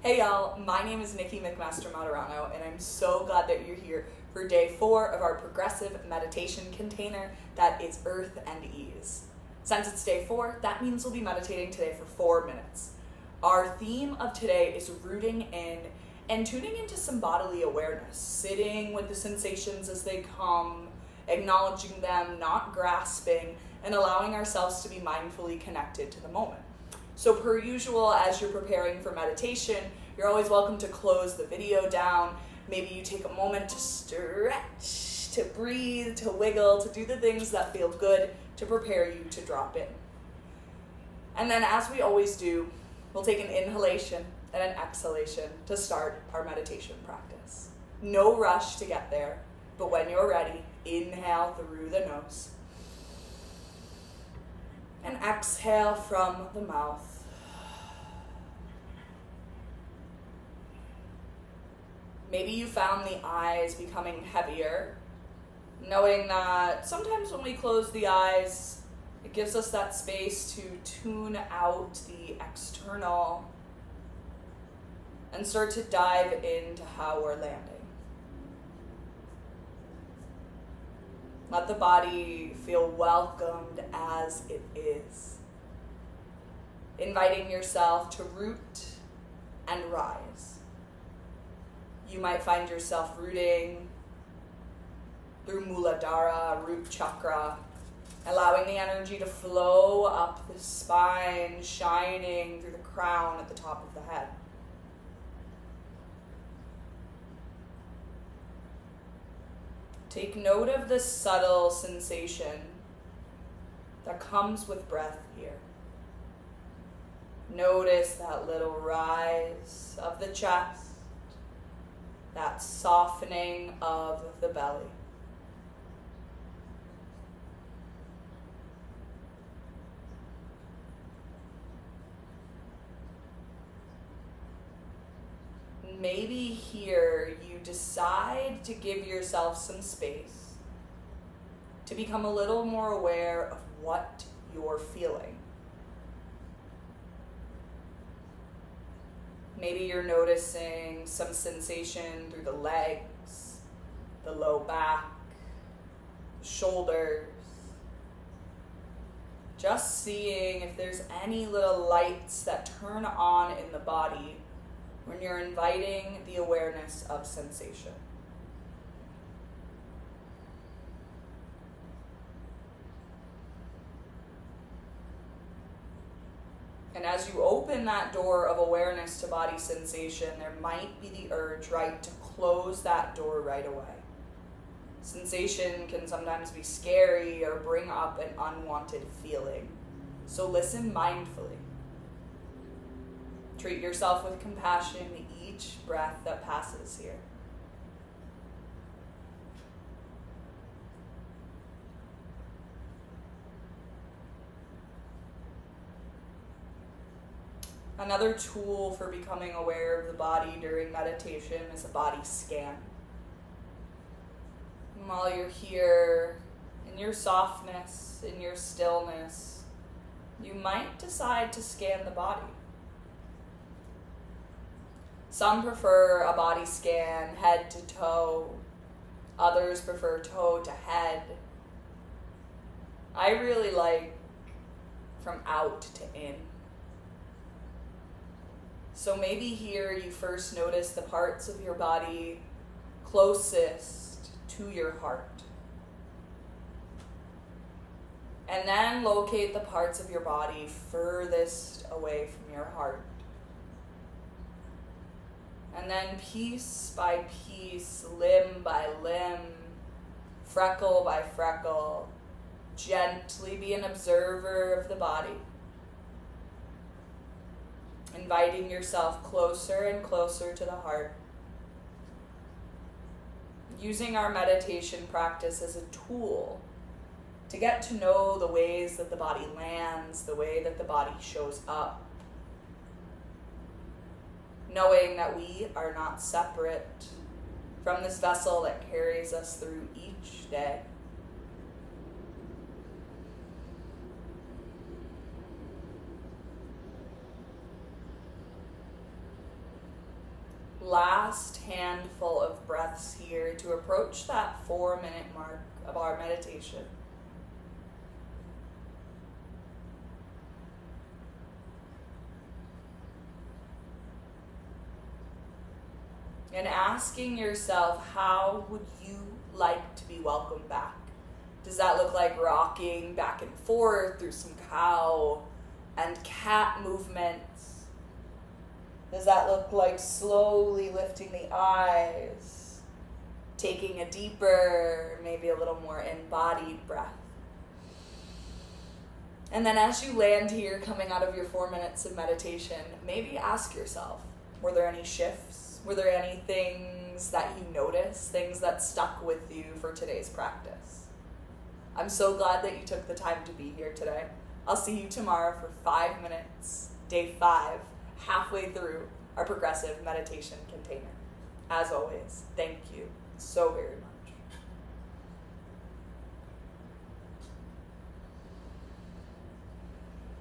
Hey y'all, my name is Nikki McMaster-Materano, and I'm so glad that you're here for day 4 of our progressive meditation container that is Earth and Ease. Since it's day 4, that means we'll be meditating today for 4 minutes. Our theme of today is rooting in and tuning into some bodily awareness, sitting with the sensations as they come, acknowledging them, not grasping, and allowing ourselves to be mindfully connected to the moment. So per usual, as you're preparing for meditation, you're always welcome to close the video down. Maybe you take a moment to stretch, to breathe, to wiggle, to do the things that feel good to prepare you to drop in. And then as we always do, we'll take an inhalation and an exhalation to start our meditation practice. No rush to get there, but when you're ready, inhale through the nose and exhale from the mouth. Maybe you found the eyes becoming heavier, knowing that sometimes when we close the eyes, it gives us that space to tune out the external and start to dive into how we're landing. Let the body feel welcomed as it is, inviting yourself to root and rise. You might find yourself rooting through Muladhara, root chakra, allowing the energy to flow up the spine, shining through the crown at the top of the head. Take note of the subtle sensation that comes with breath here. Notice that little rise of the chest, that softening of the belly. Maybe here you decide to give yourself some space to become a little more aware of what you're feeling. Maybe you're noticing some sensation through the legs, the low back, the shoulders. Just seeing if there's any little lights that turn on in the body when you're inviting the awareness of sensation. And as you open that door of awareness to body sensation, there might be the urge, right, to close that door right away. Sensation can sometimes be scary or bring up an unwanted feeling. So listen mindfully. Treat yourself with compassion each breath that passes here. Another tool for becoming aware of the body during meditation is a body scan. And while you're here, in your softness, in your stillness, you might decide to scan the body. Some prefer a body scan head to toe. Others prefer toe to head. I really like from out to in. So maybe here you first notice the parts of your body closest to your heart. And then locate the parts of your body furthest away from your heart. And then piece by piece, limb by limb, freckle by freckle, gently be an observer of the body. Inviting yourself closer and closer to the heart. Using our meditation practice as a tool to get to know the ways that the body lands, the way that the body shows up. Knowing that we are not separate from this vessel that carries us through each day. last handful of breaths here to approach that 4-minute mark of our meditation. And asking yourself, how would you like to be welcomed back? Does that look like rocking back and forth through some cow and cat movements? Does that look like slowly lifting the eyes, taking a deeper, maybe a little more embodied breath? And then as you land here, coming out of your 4 minutes of meditation, maybe ask yourself, were there any shifts? Were there any things that you noticed, things that stuck with you for today's practice? I'm so glad that you took the time to be here today. I'll see you tomorrow for 5 minutes, day 5, halfway through our progressive meditation container. As always, thank you so very much.